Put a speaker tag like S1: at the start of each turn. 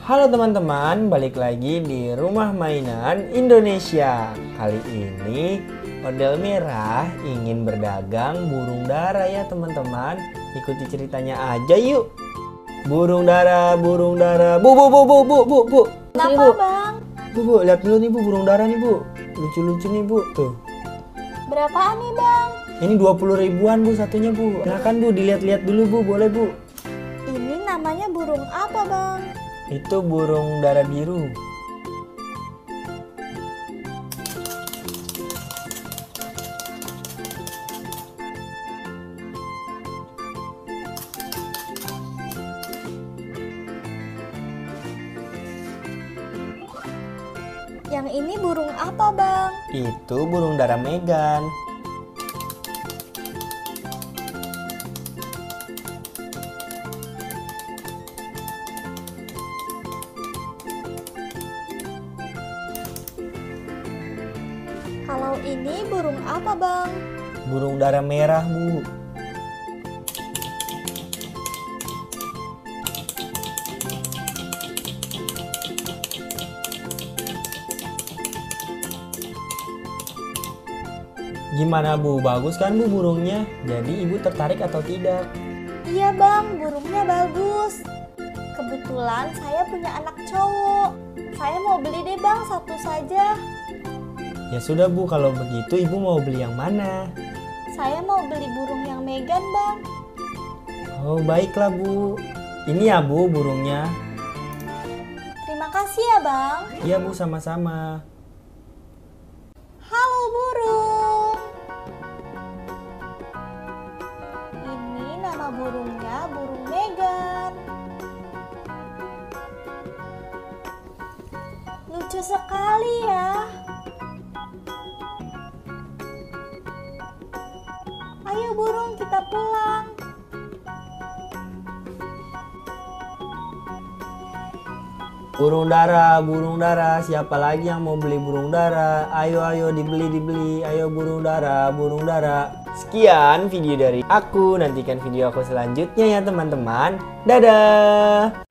S1: Halo teman-teman, balik lagi di Rumah Mainan Indonesia. Kali ini Odel Merah ingin berdagang burung dara ya teman-teman. Ikuti ceritanya aja yuk. Burung dara, bu. Sini,
S2: Kenapa
S1: bu.
S2: bang?
S1: Bu, lihat dulu nih bu, burung dara nih bu. Lucu-lucu nih bu, tuh.
S2: Berapaan nih bang?
S1: Ini 20 ribuan bu satunya bu. Silakan bu, dilihat-lihat dulu bu, boleh bu.
S2: Ini namanya burung apa bang?
S1: Itu burung dara biru.
S2: Yang ini burung apa bang?
S1: Itu burung dara Megan.
S2: Kalau ini burung apa bang?
S1: Burung dara merah bu. Gimana bu, bagus kan bu burungnya? Jadi ibu tertarik atau tidak?
S2: Iya bang, burungnya bagus. Kebetulan saya punya anak cowok. Saya mau beli deh bang, satu saja.
S1: Ya sudah bu, kalau begitu ibu mau beli yang mana?
S2: Saya mau beli burung yang Megan bang.
S1: Oh baiklah bu. Ini ya bu burungnya.
S2: Terima kasih ya bang.
S1: Iya bu, sama-sama.
S2: Halo burung. Ini nama burungnya burung Megan. Lucu sekali ya. Ayo burung, kita pulang.
S1: Burung dara, siapa lagi yang mau beli burung dara? Ayo dibeli, ayo burung dara. Sekian video dari aku, nantikan video aku selanjutnya ya teman-teman. Dadah!